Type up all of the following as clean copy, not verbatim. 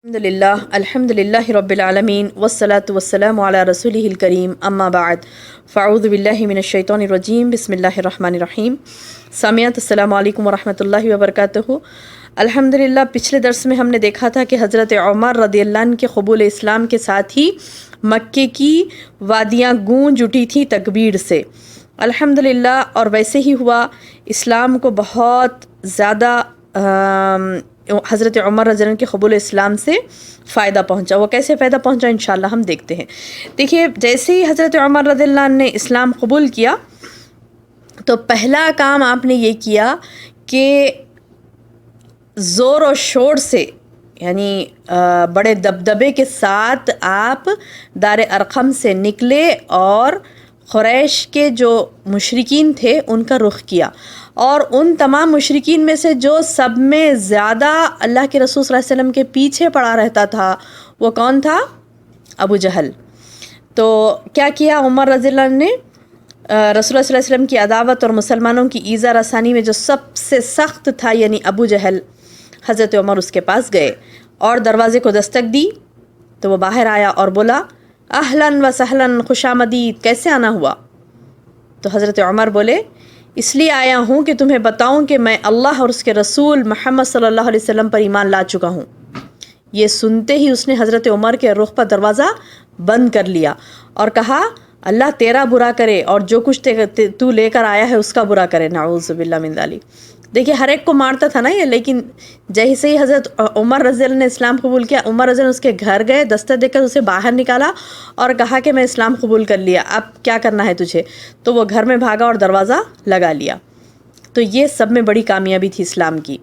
अल्हम्दुलिल्लाह रब्बिल आलमीन वस्सलातु वस्सलामु अला रसूलिहिल करीम अम्मा बाद फ़अऊज़ु बिल्लाहि मिनश शैतानिर रजीम बिस्मिल्लाहिर रहमानिर रहीम। सामियात अस्सलामु अलैकुम वरहमतुल्लाहि वबरकातुहू। अल्हम्दुलिल्लाह पिछले दर्स में हमने देखा था कि हज़रत उमर रज़ियल्लाहु अन्हु के क़बूल इस्लाम के साथ ही मक्के की वादियाँ गूंज उठी थी तकबीर से। अल्हम्दुलिल्लाह, और वैसे ही हुआ। इस्लाम को बहुत ज़्यादा हज़रत उमर रज़ियल्लाहु अन्हु के क़बूल इस्लाम से फ़ायदा पहुँचा। वो कैसे फ़ायदा पहुँचा इंशाअल्लाह हम देखते हैं। देखिए, जैसे ही हज़रत उमर रज़ियल्लाहु अन्हु ने इस्लाम कबूल किया तो पहला काम आपने ये किया कि ज़ोर और शोर से, यानी बड़े दबदबे के साथ आप दार अरक़म से निकले और क़ुरैश के जो मुशरिकीन थे उनका रुख किया। और उन तमाम मुशरिकीन में से जो सब में ज़्यादा अल्लाह के रसूल सल्लल्लाहु अलैहि वसल्लम के पीछे पड़ा रहता था वो कौन था? अबू जहल। तो क्या किया उमर रज़ियल्लाहु अन्हु ने? रसूल सल्लल्लाहु अलैहि वसल्लम की अदावत और मुसलमानों की ईज़ा रसानी में जो सबसे सख्त था यानी अबू जहल, हज़रत उमर उसके पास गए और दरवाज़े को दस्तक दी तो वो बाहर आया और बोला, अहलन व सहलन, खुशामदीद, कैसे आना हुआ? तो हज़रत उमर बोले, इसलिए आया हूँ कि तुम्हें बताऊँ कि मैं अल्लाह और उसके रसूल मोहम्मद सल्लल्लाहु अलैहि वसल्लम पर ईमान ला चुका हूँ। ये सुनते ही उसने हज़रत उमर के रुख पर दरवाज़ा बंद कर लिया और कहा, अल्लाह तेरा बुरा करे और जो कुछ तू लेकर आया है उसका बुरा करे, नाऊज़ु बिल्लाह मिन ज़ालिक। देखिए, हर एक को मारता था ना ये, लेकिन जैसे ही हज़रत उमर रज़ियल्लाहु अन्हु ने इस्लाम कबूल किया, उमर रज़ियल्लाहु अन्हु उसके घर गए, दस्तक देकर उसे बाहर निकाला और कहा कि मैं इस्लाम कबूल कर लिया, अब क्या करना है तुझे? तो वो घर में भागा और दरवाज़ा लगा लिया। तो ये सब में बड़ी कामयाबी थी इस्लाम की।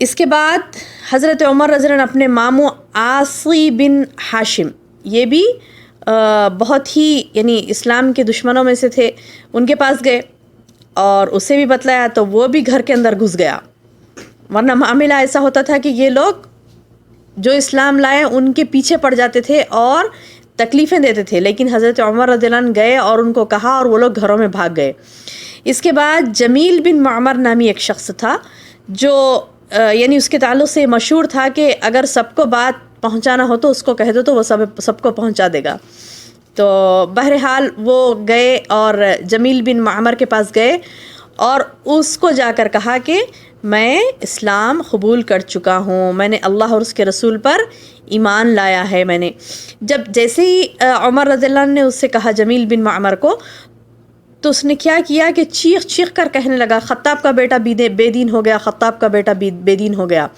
इसके बाद हज़रत उमर रज़ियल्लाहु अन्हु अपने मामू आसी बिन हाशिम, ये भी बहुत ही यानी इस्लाम के दुश्मनों में से थे, उनके पास गए और उसे भी बतलाया तो वो भी घर के अंदर घुस गया। वरना मामला ऐसा होता था कि ये लोग जो इस्लाम लाए उनके पीछे पड़ जाते थे और तकलीफ़ें देते थे, लेकिन हज़रत उमर रज़ियल्लाहु अन्हु गए और उनको कहा और वो लोग घरों में भाग गए। इसके बाद जमील बिन मामर नामी एक शख्स था जो यानी उसके ताल्लुक़ से मशहूर था कि अगर सबको बात पहुंचाना हो तो उसको कह दो तो वो सबको पहुंचा देगा। तो बहरहाल वो गए और जमील बिन मामर के पास गए और उसको जाकर कहा कि मैं इस्लाम कबूल कर चुका हूँ, मैंने अल्लाह और उसके रसूल पर ईमान लाया है मैंने। जैसे ही उमर रज़ियल्लाहु अन्हु ने उससे कहा जमील बिन मामर को, तो उसने क्या किया कि चीख चीख कर कहने लगा, ख़त्ताब का बेटा बेदीन हो गया, ख़त्ताब का बेटा बेदीन हो गया।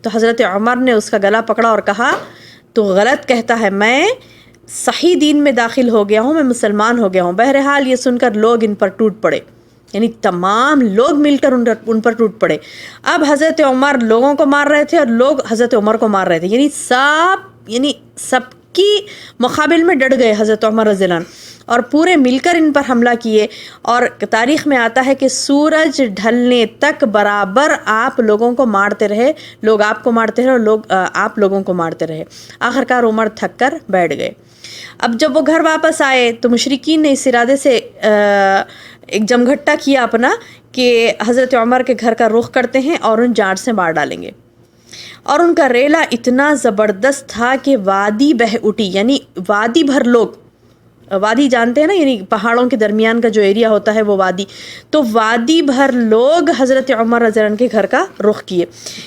तो हज़रत उमर ने उसका गला पकड़ा और कहा, तो गलत कहता है, मैं सही दीन में दाखिल हो गया हूँ, मैं मुसलमान हो गया हूँ। बहरहाल ये सुनकर लोग इन पर टूट पड़े, यानी तमाम लोग मिलकर उन पर टूट पड़े। अब हज़रत उमर लोगों को मार रहे थे और लोग हज़रत उमर को मार रहे थे, यानी सबकी मुकाबिल में डट गए हज़रत उमर रज़ियल्लाहु अन्हु और पूरे मिलकर इन पर हमला किए। और तारीख़ में आता है कि सूरज ढलने तक बराबर आप लोगों को मारते रहे, लोग आपको मारते रहे और लोग आप लोगों को मारते रहे। आखिरकार उमर थक कर बैठ गए। अब जब वो घर वापस आए तो मुशरिकीन ने इस इरादे से एक जमघट्टा किया अपना कि हज़रत उमर के घर का रुख करते हैं और उन जाट से मार डालेंगे। और उनका रेला इतना ज़बरदस्त था कि वादी बह उठी, यानी वादी भर लोग, वादी जानते हैं ना, यानी पहाड़ों के दरमियान का जो एरिया होता है वो वादी, तो वादी भर लोग हज़रत उमर रज़ियल्लाहु अन्हु के घर का रुख किए।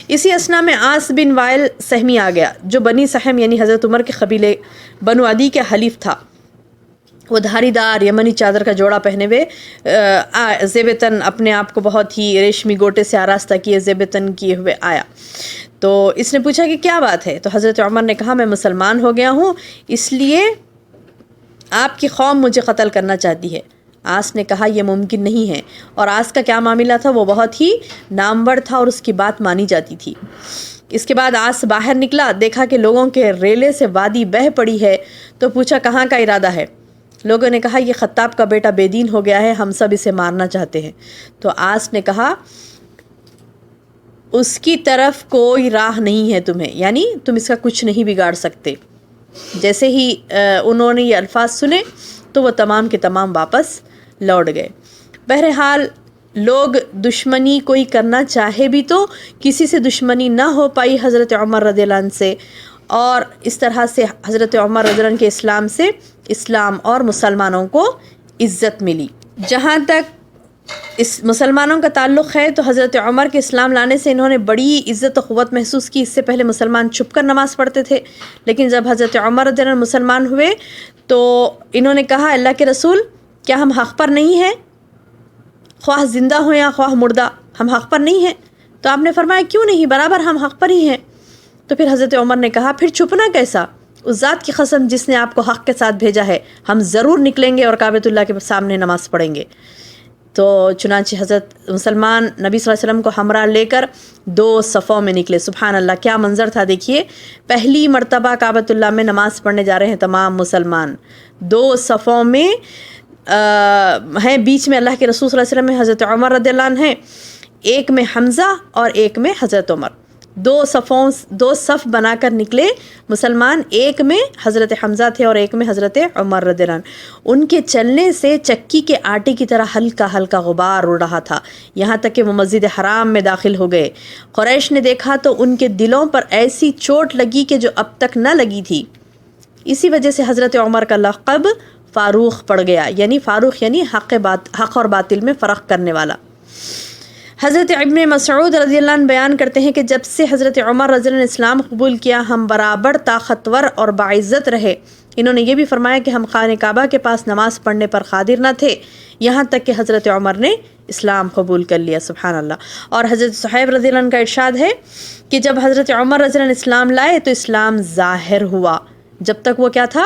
इसी असना में आस बिन वाइल सहमी आ गया, जो बनी सहम यानी हज़रत उमर के कबीले बनु अदी के हलीफ था। वो धारीदार यमनी चादर का जोड़ा पहने हुए, ज़ेबतन अपने आप को बहुत ही रेशमी गोटे से आरास्ता किए, ज़ेबतन किए हुए आया। तो इसने पूछा कि क्या बात है? तो हज़रत उमर ने कहा, मैं मुसलमान हो गया हूँ, इसलिए आपकी कौम मुझे क़त्ल करना चाहती है। आस ने कहा, यह मुमकिन नहीं है। और आस का क्या मामला था? वो बहुत ही नामवर था और उसकी बात मानी जाती थी। इसके बाद आस बाहर निकला, देखा कि लोगों के रेले से वादी बह पड़ी है, तो पूछा कहाँ का इरादा है? लोगों ने कहा, ये ख़त्ताब का बेटा बेदीन हो गया है, हम सब इसे मारना चाहते हैं। तो आस ने कहा, उसकी तरफ कोई राह नहीं है तुम्हें, यानी तुम इसका कुछ नहीं बिगाड़ सकते। जैसे ही उन्होंने ये अल्फाज सुने तो वो तमाम के तमाम वापस लौट गए। बहरहाल لوگ دشمنی کوئی کرنا چاہے بھی تو کسی سے دشمنی نہ ہو پائی حضرت عمر رضی اللہ عنہ سے، اور اس طرح سے حضرت عمر رضی اللہ عنہ کے اسلام سے اسلام اور مسلمانوں کو عزت ملی۔ جہاں تک اس مسلمانوں کا تعلق ہے تو حضرت عمر کے اسلام لانے سے انہوں نے بڑی عزت و قوت محسوس کی۔ اس سے پہلے مسلمان چھپ کر نماز پڑھتے تھے، لیکن جب حضرت عمر رضی اللہ عنہ مسلمان ہوئے تو انہوں نے کہا اللہ کے رسول کیا ہم حق پر نہیں ہیں؟ خواہ زندہ ہوں یا خواہ مردہ، ہم حق پر نہیں ہیں؟ تو آپ نے فرمایا کیوں نہیں، برابر ہم حق پر ہی ہیں۔ تو پھر حضرت عمر نے کہا پھر چھپنا کیسا؟ اس ذات کی قسم جس نے آپ کو حق کے ساتھ بھیجا ہے، ہم ضرور نکلیں گے اور کعبۃ اللہ کے سامنے نماز پڑھیں گے۔ تو چنانچہ حضرت مسلمان نبی صلی اللہ علیہ وسلم کو ہمراہ لے کر 2 صفوں میں نکلے۔ سبحان اللہ، کیا منظر تھا دیکھیے، پہلی مرتبہ کعبۃ اللہ میں نماز پڑھنے جا رہے ہیں تمام مسلمان، 2 صفوں میں ہیں، بیچ میں اللہ کے رسول صلی اللہ علیہ وسلم میں حضرت عمر رضی اللہ عنہ ہیں، ایک میں حمزہ اور ایک میں حضرت عمر، 2 صف بنا کر نکلے مسلمان، ایک میں حضرت حمزہ تھے اور ایک میں حضرت عمر رضی اللہ عنہ۔ ان کے چلنے سے چکی کے آٹے کی طرح ہلکا ہلکا غبار اڑ رہا تھا، یہاں تک کہ وہ مسجد حرام میں داخل ہو گئے۔ قریش نے دیکھا تو ان کے دلوں پر ایسی چوٹ لگی کہ جو اب تک نہ لگی تھی۔ اسی وجہ سے حضرت عمر کا لقب فاروق پڑ گیا، یعنی فاروق یعنی حق اور باطل میں فرق کرنے والا۔ حضرت ابن مسعود رضی اللہ عنہ بیان کرتے ہیں کہ جب سے حضرت عمر رضی اللہ عنہ نے اسلام قبول کیا ہم برابر طاقتور اور باعزت رہے۔ انہوں نے یہ بھی فرمایا کہ ہم خانہ کعبہ کے پاس نماز پڑھنے پر قادر نہ تھے، یہاں تک کہ حضرت عمر نے اسلام قبول کر لیا۔ سبحان اللہ۔ اور حضرت صہیب رضی اللہ عنہ کا ارشاد ہے کہ جب حضرت عمر رضی اللہ عنہ اسلام لائے تو اسلام ظاہر ہوا، جب تک وہ کیا تھا،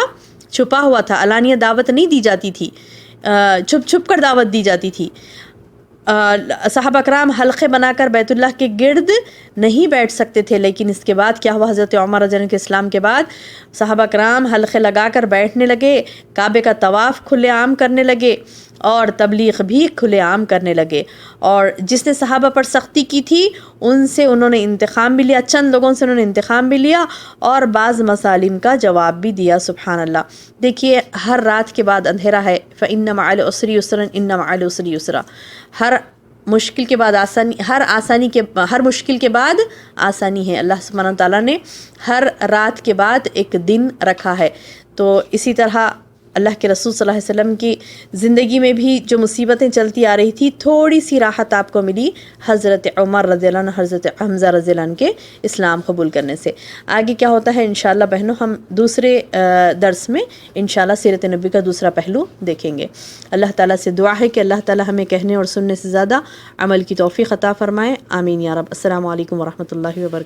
چھپا ہوا تھا، علانیہ دعوت نہیں دی جاتی تھی، چھپ چھپ کر دعوت دی جاتی تھی۔ صحابہ کرام حلقے بنا کر بیت اللہ کے گرد نہیں بیٹھ سکتے تھے، لیکن اس کے بعد کیا ہوا، حضرت عمر رضی اللہ عنہ کے اسلام کے بعد صحابہ کرام حلقے لگا کر بیٹھنے لگے، کعبے کا طواف کھلے عام کرنے لگے اور تبلیغ بھی کھلے عام کرنے لگے۔ اور جس نے صحابہ پر سختی کی تھی ان سے انہوں نے انتقام بھی لیا، چند لوگوں سے انہوں نے انتقام بھی لیا اور بعض مسالم کا جواب بھی دیا۔ سبحان اللہ۔ دیکھیے ہر رات کے بعد اندھیرا ہے، فَإِنَّ مَعَ الْعُسْرِ يُسْرًا إِنَّ مَعَ الْعُسْرِ يُسْرًا، ہر مشکل کے بعد آسانی، ہر مشکل کے بعد آسانی ہے۔ اللہ سبحانہ وتعالیٰ نے ہر رات کے بعد ایک دن رکھا ہے۔ تو اسی طرح اللہ کے رسول صلی اللہ علیہ وسلم کی زندگی میں بھی جو مصیبتیں چلتی آ رہی تھی، تھوڑی سی راحت آپ کو ملی حضرت عمر رضی اللہ عنہ، حضرت حمزہ رضی اللہ عنہ کے اسلام قبول کرنے سے۔ آگے کیا ہوتا ہے انشاءاللہ بہنوں، ہم دوسرے درس میں انشاءاللہ سیرت نبی کا دوسرا پہلو دیکھیں گے۔ اللہ تعالیٰ سے دعا ہے کہ اللہ تعالیٰ ہمیں کہنے اور سننے سے زیادہ عمل کی توفیق عطا فرمائے، آمین یا رب۔ السلام علیکم ورحمۃ اللہ وبرکاتہ۔